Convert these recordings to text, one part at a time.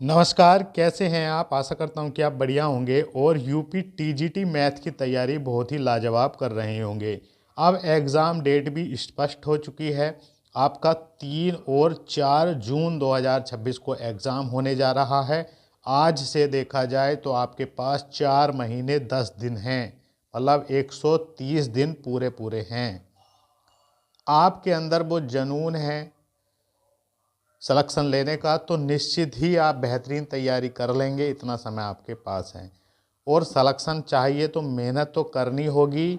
नमस्कार, कैसे हैं आप? आशा करता हूं कि आप बढ़िया होंगे और यूपी टीजीटी मैथ की तैयारी बहुत ही लाजवाब कर रहे होंगे। अब एग्ज़ाम डेट भी स्पष्ट हो चुकी है। आपका 3 और 4 जून 2026 को एग्ज़ाम होने जा रहा है। आज से देखा जाए तो आपके पास 4 महीने 10 दिन हैं, मतलब 130 दिन पूरे पूरे हैं। आपके अंदर वो जुनून है सिलेक्शन लेने का, तो निश्चित ही आप बेहतरीन तैयारी कर लेंगे। इतना समय आपके पास है और सिलेक्शन चाहिए तो मेहनत तो करनी होगी,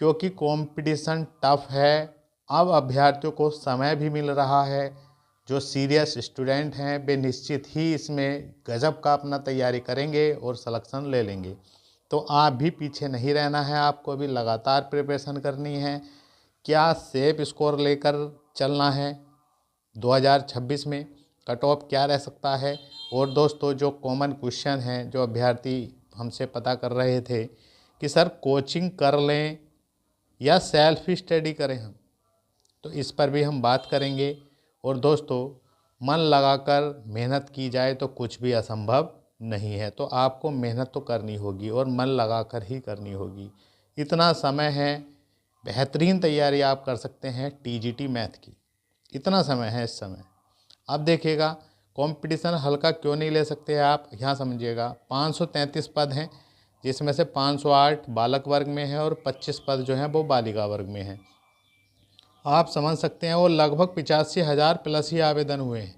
क्योंकि कंपटीशन टफ है। अब अभ्यर्थियों को समय भी मिल रहा है। जो सीरियस स्टूडेंट हैं वे निश्चित ही इसमें गजब का अपना तैयारी करेंगे और सिलेक्शन ले लेंगे। तो आप भी पीछे नहीं रहना है, आपको भी लगातार प्रिपरेशन करनी है। क्या सेफ स्कोर लेकर चलना है 2026 में, कट ऑफ क्या रह सकता है। और दोस्तों, जो कॉमन क्वेश्चन हैं जो अभ्यर्थी हमसे पता कर रहे थे कि सर कोचिंग कर लें या सेल्फ स्टडी करें हम, तो इस पर भी हम बात करेंगे। और दोस्तों, मन लगाकर मेहनत की जाए तो कुछ भी असंभव नहीं है। तो आपको मेहनत तो करनी होगी और मन लगाकर ही करनी होगी। इतना समय है, बेहतरीन तैयारी आप कर सकते हैं टीजीटी मैथ की। इतना समय है इस समय। अब देखिएगा, कंपटीशन हल्का क्यों नहीं ले सकते आप, यहाँ समझिएगा। 533 पद हैं, जिसमें से 508 बालक वर्ग में है और 25 पद जो हैं वो बालिका वर्ग में हैं। आप समझ सकते हैं, वो लगभग 85,000 प्लस ही आवेदन हुए हैं।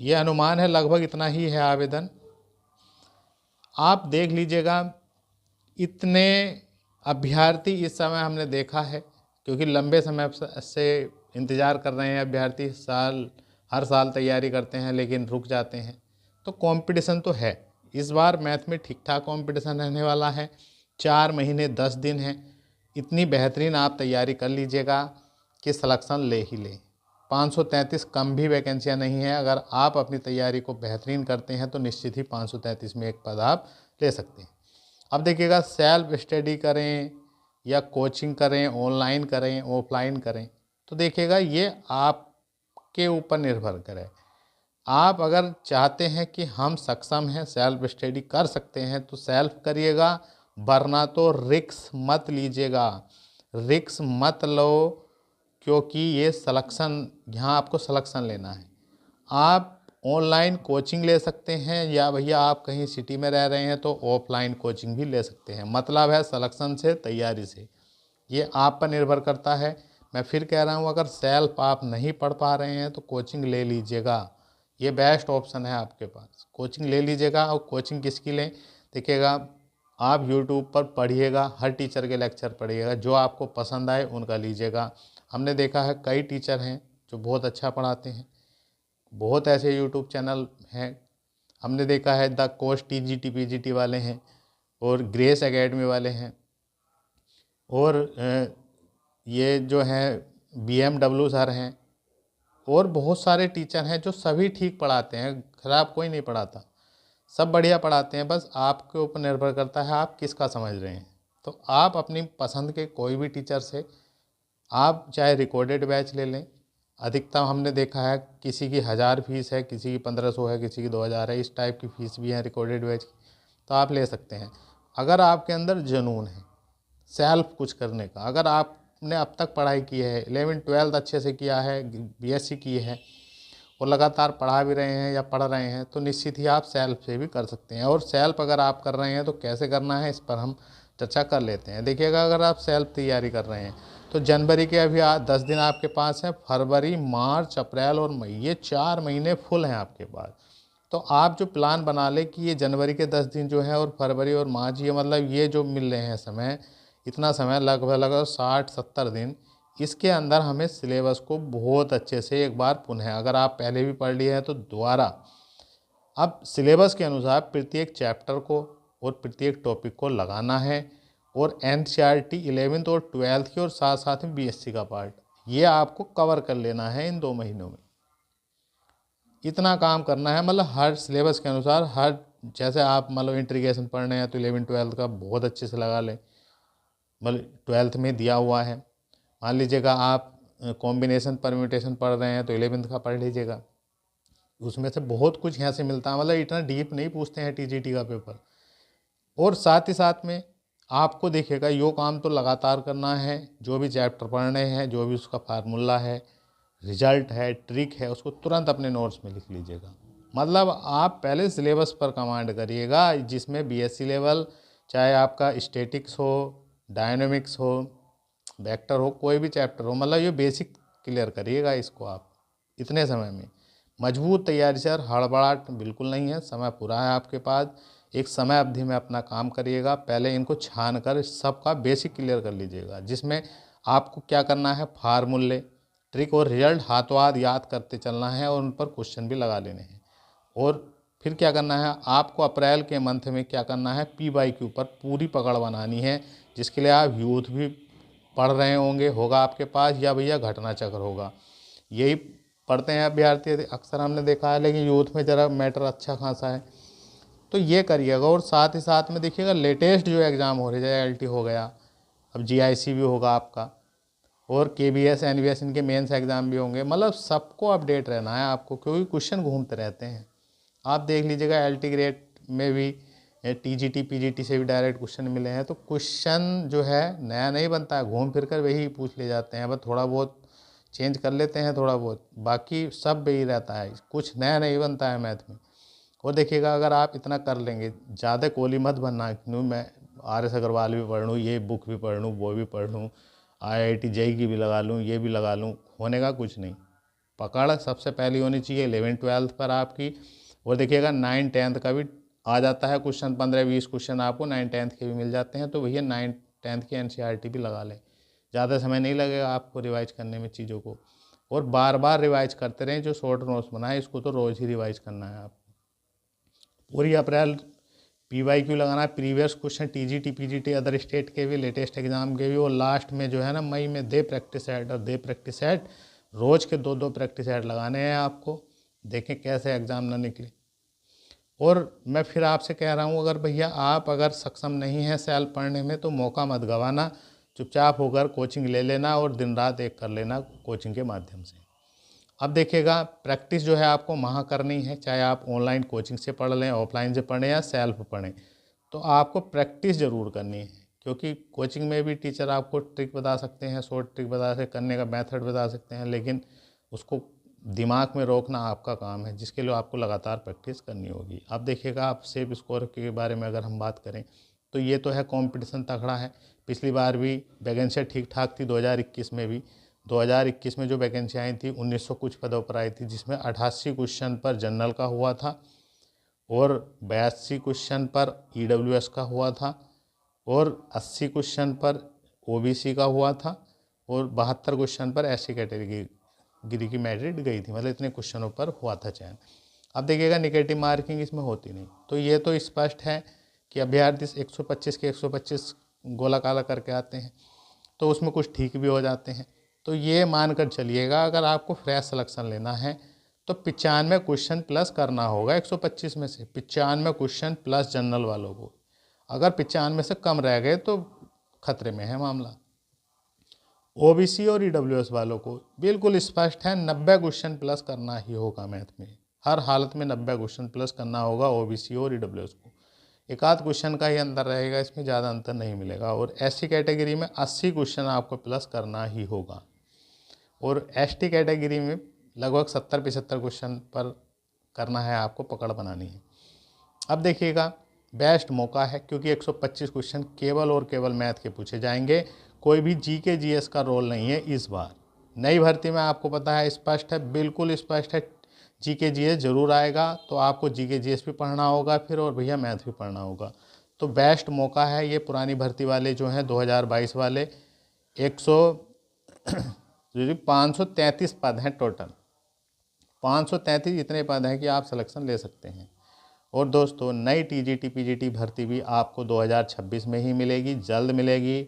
ये अनुमान है, लगभग इतना ही है आवेदन। आप देख लीजिएगा, इतने अभ्यर्थी इस समय हमने देखा है, क्योंकि लंबे समय से इंतज़ार कर रहे हैं अभ्यर्थी। हर साल तैयारी करते हैं लेकिन रुक जाते हैं। तो कंपटीशन तो है, इस बार मैथ में ठीक ठाक कंपटीशन रहने वाला है। 4 महीने 10 दिन हैं। इतनी बेहतरीन आप तैयारी कर लीजिएगा कि सिलेक्शन ले ही ले। 533 कम भी वैकेंसियाँ नहीं है। अगर आप अपनी तैयारी को बेहतरीन करते हैं तो निश्चित ही 533 में एक पद आप ले सकते हैं। अब देखिएगा, सेल्फ स्टडी करें या कोचिंग करें, ऑनलाइन करें, ऑफलाइन करें, तो देखिएगा ये आपके ऊपर निर्भर करे। आप अगर चाहते हैं कि हम सक्षम हैं, सेल्फ स्टडी कर सकते हैं, तो सेल्फ करिएगा, वरना तो रिक्स मत लीजिएगा। रिक्स मत लो, क्योंकि ये सिलेक्शन, यहाँ आपको सिलेक्शन लेना है। आप ऑनलाइन कोचिंग ले सकते हैं, या भैया आप कहीं सिटी में रह रहे हैं तो ऑफलाइन कोचिंग भी ले सकते हैं। मतलब है सिलेक्शन से, तैयारी से, ये आप पर निर्भर करता है। मैं फिर कह रहा हूँ, अगर सेल्फ आप नहीं पढ़ पा रहे हैं तो कोचिंग ले लीजिएगा। ये बेस्ट ऑप्शन है आपके पास, कोचिंग ले लीजिएगा। और कोचिंग किसकी लें, देखिएगा, आप यूट्यूब पर पढ़िएगा, हर टीचर के लेक्चर पढ़िएगा, जो आपको पसंद आए उनका लीजिएगा। हमने देखा है कई टीचर हैं जो बहुत अच्छा पढ़ाते हैं। बहुत ऐसे यूट्यूब चैनल हैं, हमने देखा है द कोच टीजीटी पीजीटी वाले हैं, और ग्रेस एकेडमी वाले हैं, और ये जो हैं बीएमडब्ल्यू सर हैं, और बहुत सारे टीचर हैं जो सभी ठीक पढ़ाते हैं, खराब कोई नहीं पढ़ाता, सब बढ़िया पढ़ाते हैं। बस आपके ऊपर निर्भर करता है आप किसका समझ रहे हैं। तो आप अपनी पसंद के कोई भी टीचर से, आप चाहे रिकॉर्डेड बैच ले लें। अधिकतम हमने देखा है किसी की 1000 फीस है, किसी की 1500 है, किसी की 2000 है, इस टाइप की फ़ीस भी है रिकॉर्डेड बैच की। तो आप ले सकते हैं अगर आपके अंदर जुनून है सेल्फ कुछ करने का। अगर आपने अब तक पढ़ाई की है, 11वीं 12वीं अच्छे से किया है, बीएससी की है, और लगातार पढ़ा भी रहे हैं या पढ़ रहे हैं, तो निश्चित ही आप सेल्फ से भी कर सकते हैं। और सेल्फ अगर आप कर रहे हैं तो कैसे करना है, इस पर हम चर्चा कर लेते हैं। देखिएगा, अगर आप सेल्फ तैयारी कर रहे हैं तो जनवरी के अभी 10 दिन आपके पास हैं। फरवरी, मार्च, अप्रैल और मई, ये 4 महीने फुल हैं आपके पास। तो आप जो प्लान बना लें कि ये जनवरी के 10 दिन जो है और फरवरी और मार्च, ये मतलब ये जो मिल रहे हैं समय, इतना समय लगभग लगभग 60-70 दिन, इसके अंदर हमें सिलेबस को बहुत अच्छे से एक बार पुनः, अगर आप पहले भी पढ़ लिए हैं तो दोबारा, अब सिलेबस के अनुसार प्रत्येक चैप्टर को और प्रत्येक टॉपिक को लगाना है। और एनसीईआरटी 11वीं और 12वीं की, और साथ साथ में बीएससी का पार्ट, ये आपको कवर कर लेना है इन 2 महीनों में। इतना काम करना है, मतलब हर सिलेबस के अनुसार, हर, जैसे आप मतलब इंटीग्रेशन पढ़ रहे हैं तो 11वीं 12वीं का बहुत अच्छे से लगा लें, मतलब 12वीं में दिया हुआ है। मान लीजिएगा आप कॉम्बिनेशन परम्यूटेशन पढ़ रहे हैं तो 11वीं का पढ़ लीजिएगा। उसमें से बहुत कुछ यहाँ से मिलता है, मतलब इतना डीप नहीं पूछते हैं टीजीटी का पेपर। और साथ ही साथ में आपको देखिएगा यो काम तो लगातार करना है, जो भी चैप्टर पढ़ने हैं, जो भी उसका फार्मूला है, रिजल्ट है, ट्रिक है, उसको तुरंत अपने नोट्स में लिख लीजिएगा। मतलब आप पहले सिलेबस पर कमांड करिएगा, जिसमें बीएससी लेवल, चाहे आपका स्टैटिक्स हो, डायनेमिक्स हो, वेक्टर हो, कोई भी चैप्टर हो, मतलब ये बेसिक क्लियर करिएगा इसको आप इतने समय में। मजबूत तैयारी सर, हड़बड़ाहट बिल्कुल नहीं है, समय पूरा है आपके पास। एक समय अवधि में अपना काम करिएगा, पहले इनको छान कर सबका बेसिक क्लियर कर लीजिएगा, जिसमें आपको क्या करना है, फार्मूले, ट्रिक और रिजल्ट हाथों हाथ याद करते चलना है और उन पर क्वेश्चन भी लगा लेने हैं। और फिर क्या करना है आपको, अप्रैल के मंथ में क्या करना है, PYQ पर पूरी पकड़ बनानी है, जिसके लिए आप यूथ भी पढ़ रहे होंगे, होगा आपके पास, या भैया घटना चक्र होगा, यही पढ़ते हैं अभ्यर्थी अक्सर हमने देखा है, लेकिन यूथ में ज़रा मैटर अच्छा खासा है, तो ये करिएगा। और साथ ही साथ में देखिएगा लेटेस्ट जो एग्ज़ाम हो रहे हैं, जैसे LT हो गया, अब GIC भी होगा आपका, और KBS NBS इनके मेंस एग्ज़ाम भी होंगे, मतलब सबको अपडेट रहना है आपको, क्योंकि क्वेश्चन घूमते रहते हैं। आप देख लीजिएगा LT ग्रेड में भी TGT PGT से भी डायरेक्ट क्वेश्चन मिले हैं, तो क्वेश्चन जो है नया नहीं बनता है, घूम फिर कर वही पूछ ले जाते हैं, बस थोड़ा बहुत चेंज कर लेते हैं थोड़ा बहुत, बाकी सब वही रहता है, कुछ नया नहीं बनता है मैथ में। और देखिएगा अगर आप इतना कर लेंगे, ज़्यादा कोली मत बनना, क्यों मैं RS अग्रवाल भी पढ़ लूँ, ये बुक भी पढ़ लूँ, वो भी पढ़ लूँ, IIT JEE की भी लगा लूँ, ये भी लगा लूँ, होने का कुछ नहीं। पकड़ सबसे पहली होनी चाहिए 11th-12th पर आपकी। और देखिएगा 9th-10th का भी आ जाता है क्वेश्चन, 15-20 क्वेश्चन आपको 9th-10th के भी मिल जाते हैं, तो भैया 9th-10th की NCERT भी लगा लें, ज़्यादा समय नहीं लगेगा आपको रिवाइज करने में चीज़ों को। और बार बार रिवाइज करते रहें, जो शॉर्ट नोट्स बनाए इसको तो रोज़ ही रिवाइज करना है आपको। पूरी अप्रैल PYQ लगाना है, previous question TGT PGT other state के भी, लेटेस्ट एग्जाम के भी, और लास्ट में जो है ना मई में दे प्रैक्टिस सेट, और दे प्रैक्टिस सेट रोज़ के 2-2 प्रैक्टिस सेट लगाने हैं आपको, देखें कैसे एग्ज़ाम ना निकले। और मैं फिर आपसे कह रहा हूँ, अगर भैया आप अगर सक्षम नहीं हैं सेल्फ पढ़ने में, तो मौका मत गंवाना, चुपचाप होकर कोचिंग ले लेना और दिन रात एक कर लेना कोचिंग के माध्यम से। अब देखिएगा प्रैक्टिस जो है आपको वहाँ करनी है, चाहे आप ऑनलाइन कोचिंग से पढ़ लें, ऑफलाइन से पढ़ें या सेल्फ पढ़ें, तो आपको प्रैक्टिस ज़रूर करनी है, क्योंकि कोचिंग में भी टीचर आपको ट्रिक बता सकते हैं, शॉर्ट ट्रिक बता सकते, करने का मेथड बता सकते हैं, लेकिन उसको दिमाग में रोकना आपका काम है, जिसके लिए आपको लगातार प्रैक्टिस करनी होगी। अब देखिएगा आप सेफ स्कोर के बारे में अगर हम बात करें, तो ये तो है कंपटीशन तगड़ा है। पिछली बार भी वैकेंसी ठीक ठाक थी, 2021 में भी, 2021 में जो वैकेंसी आई थी 1900 कुछ पदों पर आई थी, जिसमें 88 क्वेश्चन पर जनरल का हुआ था, और 82 क्वेश्चन पर EWS का हुआ था, और 80 क्वेश्चन पर OBC का हुआ था, और 72 क्वेश्चन पर SC कैटेगरी की मेरिट गई थी, मतलब इतने क्वेश्चनों पर हुआ था चयन। अब देखिएगा निगेटिव मार्किंग इसमें होती नहीं, तो ये तो स्पष्ट है कि अभ्यर्थी 125 के 125 गोला काला करके आते हैं, तो उसमें कुछ ठीक भी हो जाते हैं। तो ये मानकर चलिएगा, अगर आपको फ्रेश सिलेक्शन लेना है तो 95 क्वेश्चन प्लस करना होगा, 125 में से 95 क्वेश्चन प्लस जनरल वालों को। अगर 95 से कम रह गए तो खतरे में है मामला। OBC और EWS वालों को बिल्कुल स्पष्ट है, 90 क्वेश्चन प्लस करना ही होगा मैथ में, हर हालत में 90 क्वेश्चन प्लस करना होगा OBC और EWS को। एक आध क्वेश्चन का ही अंतर रहेगा, इसमें ज़्यादा अंतर नहीं मिलेगा। और SC कैटेगरी में 80 क्वेश्चन आपको प्लस करना ही होगा, और ST कैटेगरी में लगभग 70-75 क्वेश्चन पर करना है आपको, पकड़ बनानी है। अब देखिएगा बेस्ट मौका है, क्योंकि 125 क्वेश्चन केवल और केवल मैथ के पूछे जाएंगे, कोई भी GK GS का रोल नहीं है इस बार। नई भर्ती में आपको पता है, स्पष्ट है, बिल्कुल स्पष्ट है, GK GS जरूर आएगा, तो आपको GK GS भी पढ़ना होगा फिर, और भैया मैथ भी पढ़ना होगा। तो बेस्ट मौका है ये। पुरानी भर्ती वाले जो हैं 2022 वाले 533 पद हैं टोटल, 533 इतने पद हैं कि आप सिलेक्शन ले सकते हैं। और दोस्तों नई TGT PGT भर्ती भी आपको 2026 में ही मिलेगी, जल्द मिलेगी,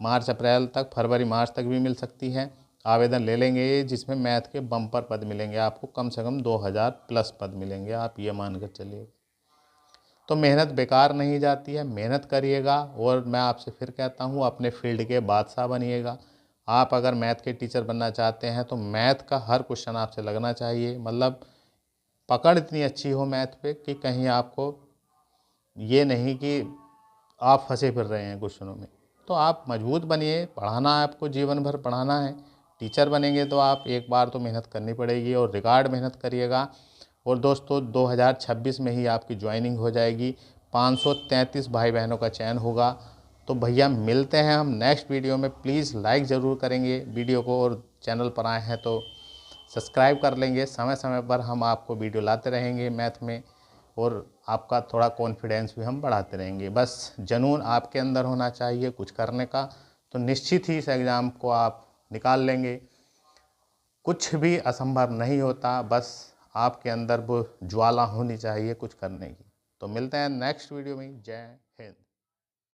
मार्च अप्रैल तक, फरवरी मार्च तक भी मिल सकती है। आवेदन ले लेंगे, जिसमें मैथ के बम्पर पद मिलेंगे आपको, कम से कम 2000 प्लस पद मिलेंगे, आप ये मान कर चलिए। तो मेहनत बेकार नहीं जाती है, मेहनत करिएगा। और मैं आपसे फिर कहता हूँ, अपने फील्ड के बादशाह बनिएगा। आप अगर मैथ के टीचर बनना चाहते हैं तो मैथ का हर क्वेश्चन आपसे लगना चाहिए, मतलब पकड़ इतनी अच्छी हो मैथ पे कि कहीं आपको ये नहीं कि आप फंसे फिर रहे हैं क्वेश्चनों में। तो आप मजबूत बनिए, पढ़ाना है आपको, जीवन भर पढ़ाना है। टीचर बनेंगे तो आप एक बार तो मेहनत करनी पड़ेगी और रिकॉर्ड मेहनत करिएगा। और दोस्तों 2026 में ही आपकी ज्वाइनिंग हो जाएगी, 533 भाई बहनों का चयन होगा। तो भैया मिलते हैं हम नेक्स्ट वीडियो में। प्लीज़ लाइक ज़रूर करेंगे वीडियो को, और चैनल पर आए हैं तो सब्सक्राइब कर लेंगे। समय समय पर हम आपको वीडियो लाते रहेंगे मैथ में, और आपका थोड़ा कॉन्फिडेंस भी हम बढ़ाते रहेंगे। बस जुनून आपके अंदर होना चाहिए कुछ करने का, तो निश्चित ही इस एग्ज़ाम को आप निकाल लेंगे। कुछ भी असंभव नहीं होता, बस आपके अंदर वो ज्वाला होनी चाहिए कुछ करने की। तो मिलते हैं नेक्स्ट वीडियो में। जय